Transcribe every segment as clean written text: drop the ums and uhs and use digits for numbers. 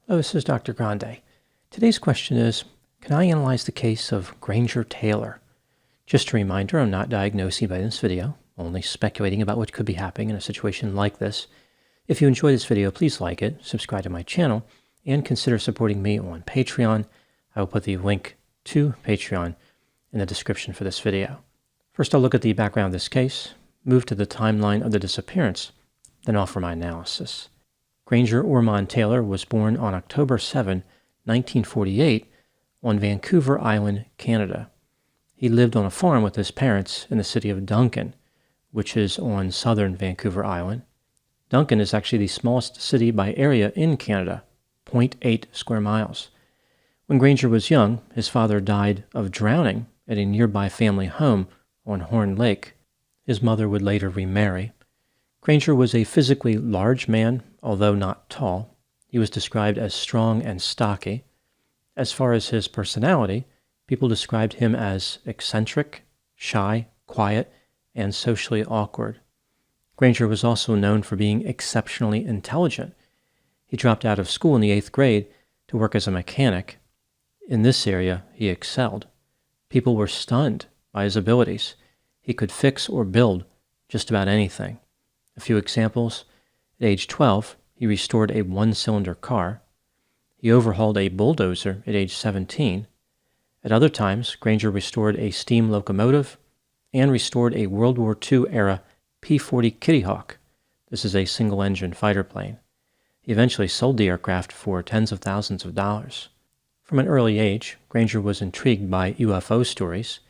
Hello, this is Dr. Grande. Today's question is, can I analyze the case of Granger Taylor? Just a reminder, I'm not diagnosing by this video, only speculating about what could be happening in a situation like this. If you enjoyed this video, please like it, subscribe to my channel, and consider supporting me on Patreon. I will put the link to Patreon in the description for this video. First, I'll look at the background of this case, move to the timeline of the disappearance, then offer my analysis. Granger Ormond Taylor was born on October 7, 1948, on Vancouver Island, Canada. He lived on a farm with his parents in the city of Duncan, which is on southern Vancouver Island. Duncan is actually the smallest city by area in Canada, 0.8 square miles. When Granger was young, his father died of drowning at a nearby family home on Horn Lake. His mother would later remarry. Granger was a physically large man, although not tall. He was described as strong and stocky. As far as his personality, people described him as eccentric, shy, quiet, and socially awkward. Granger was also known for being exceptionally intelligent. He dropped out of school in the 8th grade to work as a mechanic. In this area, he excelled. People were stunned by his abilities. He could fix or build just about anything. A few examples. At age 12, he restored a one-cylinder car. He overhauled a bulldozer at age 17. At other times, Granger restored a steam locomotive and restored a World War II-era P-40 Kitty Hawk. This is a single-engine fighter plane. He eventually sold the aircraft for tens of thousands of dollars. From an early age, Granger was intrigued by UFO stories.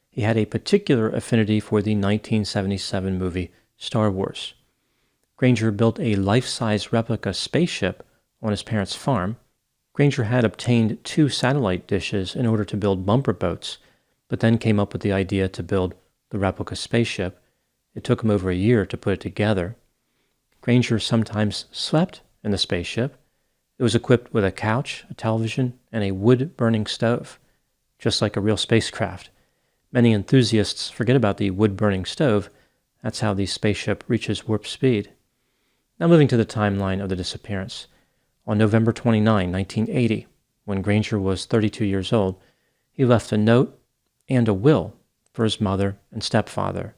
He had a particular affinity for the 1977 movie Star Wars. Granger built a life-size replica spaceship on his parents' farm. Granger had obtained 2 satellite dishes in order to build bumper boats, but then came up with the idea to build the replica spaceship. It took him over a year to put it together. Granger sometimes slept in the spaceship. It was equipped with a couch, a television, and a wood-burning stove, just like a real spacecraft. Many enthusiasts forget about the wood-burning stove. That's how the spaceship reaches warp speed. Now moving to the timeline of the disappearance. On November 29, 1980, when Granger was 32 years old, he left a note and a will for his mother and stepfather.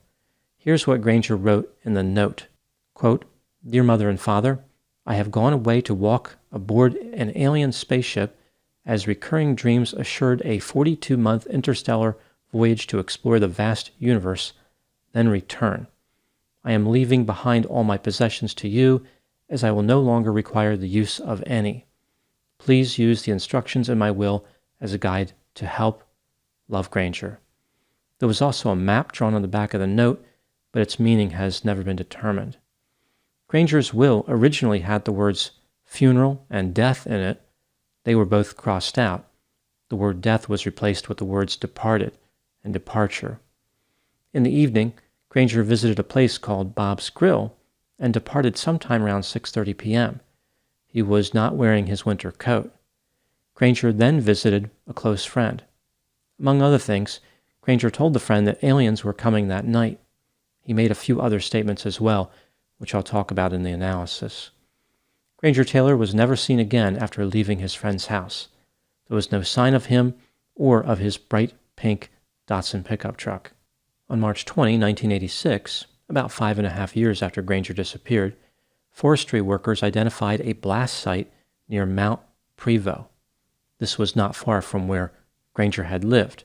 Here's what Granger wrote in the note. Quote, "Dear Mother and Father, I have gone away to walk aboard an alien spaceship as recurring dreams assured a 42-month interstellar voyage to explore the vast universe, then return. I am leaving behind all my possessions to you, as I will no longer require the use of any. Please use the instructions in my will as a guide to help. Love, Granger." There was also a map drawn on the back of the note, but its meaning has never been determined. Granger's will originally had the words funeral and death in it. They were both crossed out. The word death was replaced with the words departed and departure. In the evening, Granger visited a place called Bob's Grill and departed sometime around 6:30 p.m. He was not wearing his winter coat. Granger then visited a close friend. Among other things, Granger told the friend that aliens were coming that night. He made a few other statements as well, which I'll talk about in the analysis. Granger Taylor was never seen again after leaving his friend's house. There was no sign of him or of his bright pink Datsun pickup truck. On March 20, 1986, about 5.5 years after Granger disappeared, forestry workers identified a blast site near Mount Prevost. This was not far from where Granger had lived.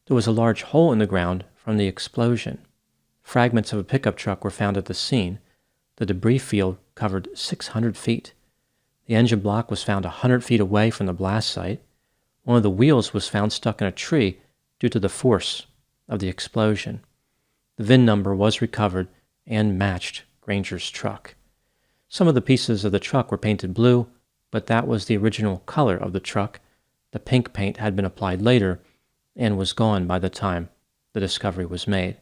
There was a large hole in the ground from the explosion. Fragments of a pickup truck were found at the scene. The debris field covered 600 feet. The engine block was found 100 feet away from the blast site. One of the wheels was found stuck in a tree due to the force of the explosion. The VIN number was recovered and matched Granger's truck. Some of the pieces of the truck were painted blue, but that was the original color of the truck. The pink paint had been applied later and was gone by the time the discovery was made.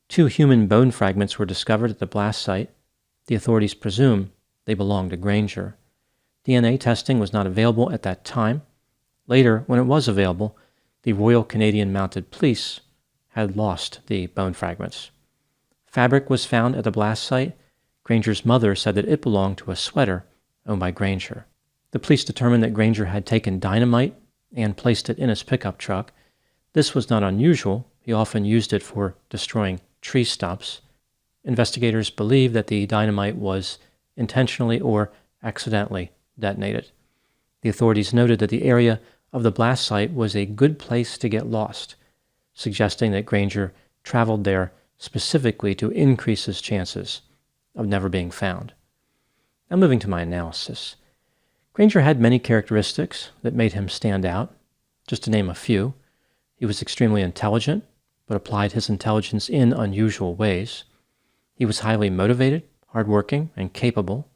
2 human bone fragments were discovered at the blast site. The authorities presume they belonged to Granger. DNA testing was not available at that time. Later, when it was available, the Royal Canadian Mounted Police had lost the bone fragments. Fabric was found at the blast site. Granger's mother said that it belonged to a sweater owned by Granger. The police determined that Granger had taken dynamite and placed it in his pickup truck. This was not unusual. He often used it for destroying tree stumps. Investigators believe that the dynamite was intentionally or accidentally detonated. The authorities noted that the area of the blast site was a good place to get lost, suggesting that Granger traveled there specifically to increase his chances of never being found. Now moving to my analysis. Granger had many characteristics that made him stand out. Just to name a few, he was extremely intelligent, but applied his intelligence in unusual ways. He was highly motivated, hardworking, and capable.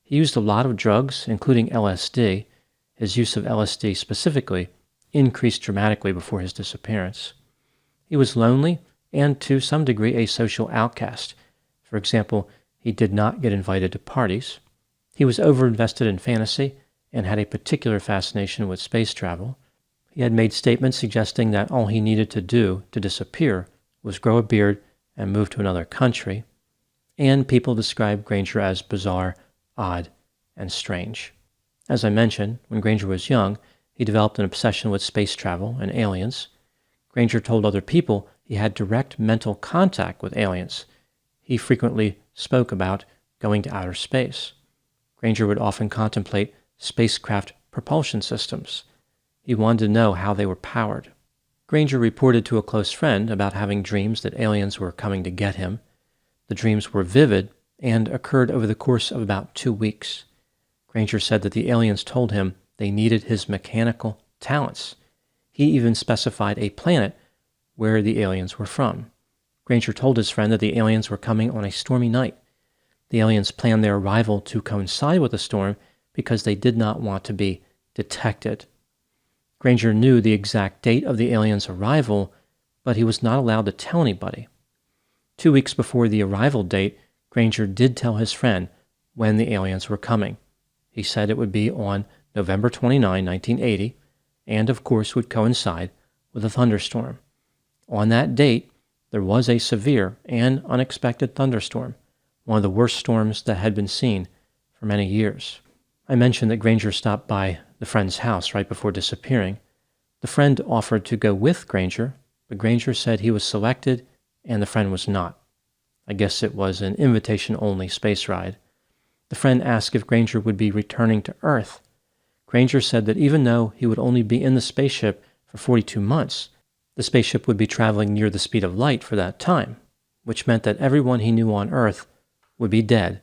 He used a lot of drugs, including LSD. His use of LSD specifically increased dramatically before his disappearance. He was lonely and, to some degree, a social outcast. For example, he did not get invited to parties. He was overinvested in fantasy and had a particular fascination with space travel. He had made statements suggesting that all he needed to do to disappear was grow a beard and move to another country. And people described Granger as bizarre, odd, and strange. As I mentioned, when Granger was young, he developed an obsession with space travel and aliens. Granger told other people he had direct mental contact with aliens. He frequently spoke about going to outer space. Granger would often contemplate spacecraft propulsion systems. He wanted to know how they were powered. Granger reported to a close friend about having dreams that aliens were coming to get him. The dreams were vivid and occurred over the course of about 2 weeks. Granger said that the aliens told him they needed his mechanical talents. He even specified a planet where the aliens were from. Granger told his friend that the aliens were coming on a stormy night. The aliens planned their arrival to coincide with the storm because they did not want to be detected. Granger knew the exact date of the aliens' arrival, but he was not allowed to tell anybody. 2 weeks before the arrival date, Granger did tell his friend when the aliens were coming. He said it would be on November 29, 1980, and of course would coincide with a thunderstorm. On that date, there was a severe and unexpected thunderstorm, one of the worst storms that had been seen for many years. I mentioned that Granger stopped by the friend's house right before disappearing. The friend offered to go with Granger, but Granger said he was selected and the friend was not. I guess it was an invitation-only space ride. The friend asked if Granger would be returning to Earth. Granger said that even though he would only be in the spaceship for 42 months, the spaceship would be traveling near the speed of light for that time, which meant that everyone he knew on Earth would be dead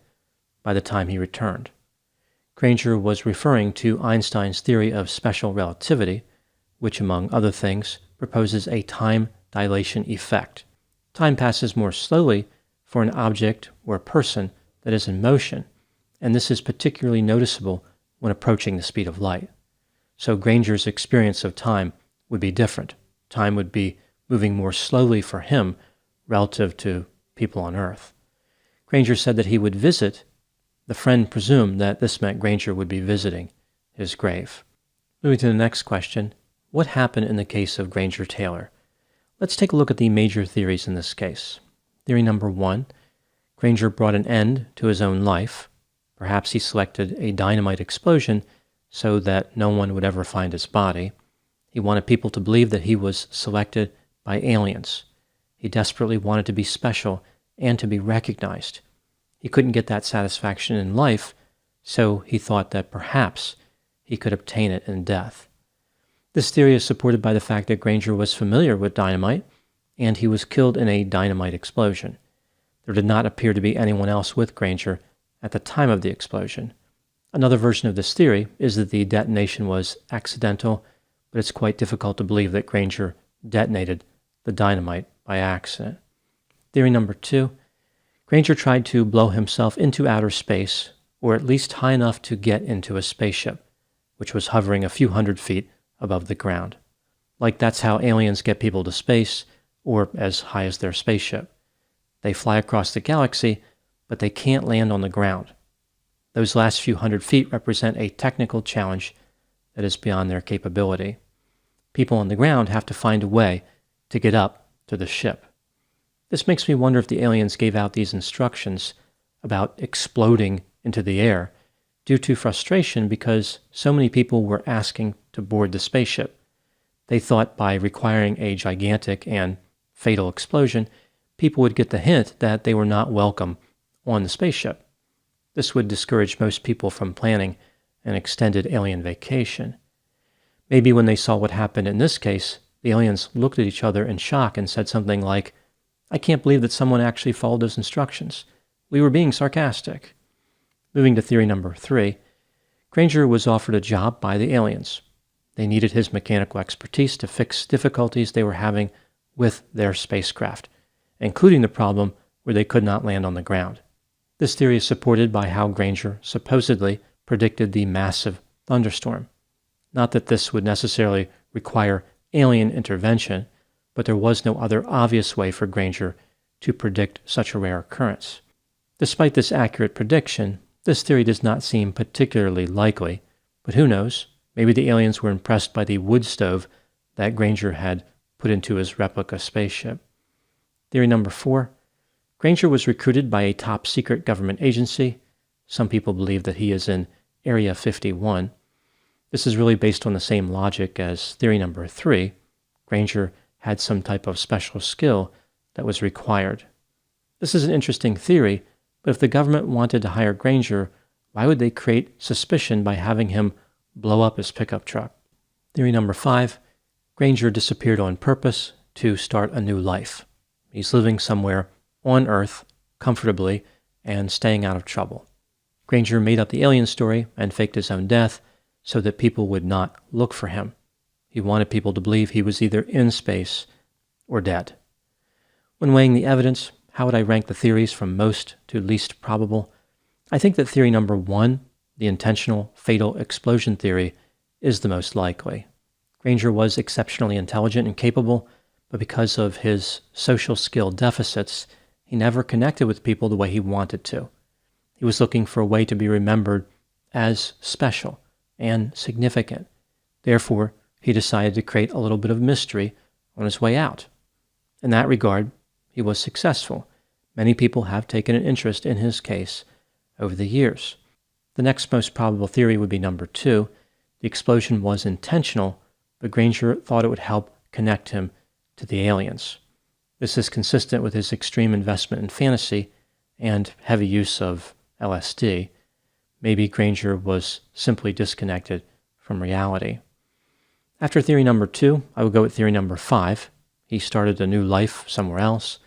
by the time he returned. Granger was referring to Einstein's theory of special relativity, which, among other things, proposes a time dilation effect. Time passes more slowly for an object or a person that is in motion, and this is particularly noticeable when approaching the speed of light. So Granger's experience of time would be different. Time would be moving more slowly for him relative to people on Earth. Granger said that he would visit. The friend presumed that this meant Granger would be visiting his grave. Moving to the next question, what happened in the case of Granger Taylor? Let's take a look at the major theories in this case. Theory number 1, Granger brought an end to his own life. Perhaps he selected a dynamite explosion so that no one would ever find his body. He wanted people to believe that he was selected by aliens. He desperately wanted to be special and to be recognized. He couldn't get that satisfaction in life, so he thought that perhaps he could obtain it in death. This theory is supported by the fact that Granger was familiar with dynamite, and he was killed in a dynamite explosion. There did not appear to be anyone else with Granger at the time of the explosion. Another version of this theory is that the detonation was accidental, but it's quite difficult to believe that Granger detonated the dynamite by accident. Theory number 2, Granger tried to blow himself into outer space, or at least high enough to get into a spaceship, which was hovering a few hundred feet above the ground. Like that's how aliens get people to space, or as high as their spaceship. They fly across the galaxy, but they can't land on the ground. Those last few hundred feet represent a technical challenge that is beyond their capability. People on the ground have to find a way to get up to the ship. This makes me wonder if the aliens gave out these instructions about exploding into the air due to frustration because so many people were asking to board the spaceship. They thought by requiring a gigantic and fatal explosion, people would get the hint that they were not welcome on the spaceship. This would discourage most people from planning an extended alien vacation. Maybe when they saw what happened in this case, the aliens looked at each other in shock and said something like, "I can't believe that someone actually followed those instructions. We were being sarcastic." Moving to theory number 3, Granger was offered a job by the aliens. They needed his mechanical expertise to fix difficulties they were having with their spacecraft, including the problem where they could not land on the ground. This theory is supported by how Granger supposedly predicted the massive thunderstorm. Not that this would necessarily require alien intervention, but there was no other obvious way for Granger to predict such a rare occurrence. Despite this accurate prediction, this theory does not seem particularly likely, but who knows? Maybe the aliens were impressed by the wood stove that Granger had put into his replica spaceship. Theory number 4, Granger was recruited by a top-secret government agency. Some people believe that he is in Area 51. This is really based on the same logic as theory number 3. Granger had some type of special skill that was required. This is an interesting theory, but if the government wanted to hire Granger, why would they create suspicion by having him blow up his pickup truck? Theory number 5, Granger disappeared on purpose to start a new life. He's living somewhere on Earth comfortably and staying out of trouble. Granger made up the alien story and faked his own death so that people would not look for him. He wanted people to believe he was either in space or dead. When weighing the evidence, how would I rank the theories from most to least probable? I think that theory number 1, the intentional fatal explosion theory, is the most likely. Granger was exceptionally intelligent and capable, but because of his social skill deficits, he never connected with people the way he wanted to. He was looking for a way to be remembered as special and significant. Therefore, he decided to create a little bit of mystery on his way out. In that regard, he was successful. Many people have taken an interest in his case over the years. The next most probable theory would be number 2. The explosion was intentional, but Granger thought it would help connect him to the aliens. This is consistent with his extreme investment in fantasy and heavy use of LSD. Maybe Granger was simply disconnected from reality. After theory number 2, I would go with theory number 5. He started a new life somewhere else.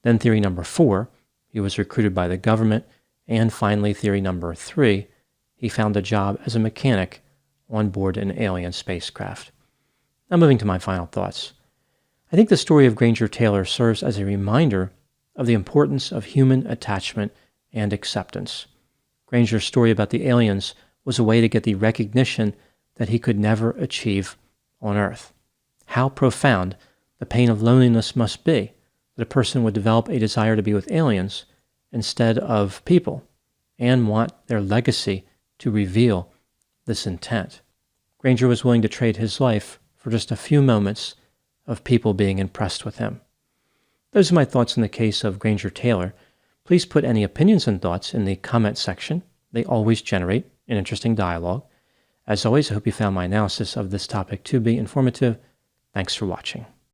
Then theory number 4, he was recruited by the government. And finally, theory number 3, he found a job as a mechanic on board an alien spacecraft. Now moving to my final thoughts. I think the story of Granger Taylor serves as a reminder of the importance of human attachment and acceptance. Granger's story about the aliens was a way to get the recognition that he could never achieve on Earth. How profound the pain of loneliness must be that a person would develop a desire to be with aliens instead of people and want their legacy to reveal this intent. Granger was willing to trade his life for just a few moments of people being impressed with him. Those are my thoughts in the case of Granger Taylor. Please put any opinions and thoughts in the comment section. They always generate an interesting dialogue. As always, I hope you found my analysis of this topic to be informative. Thanks for watching.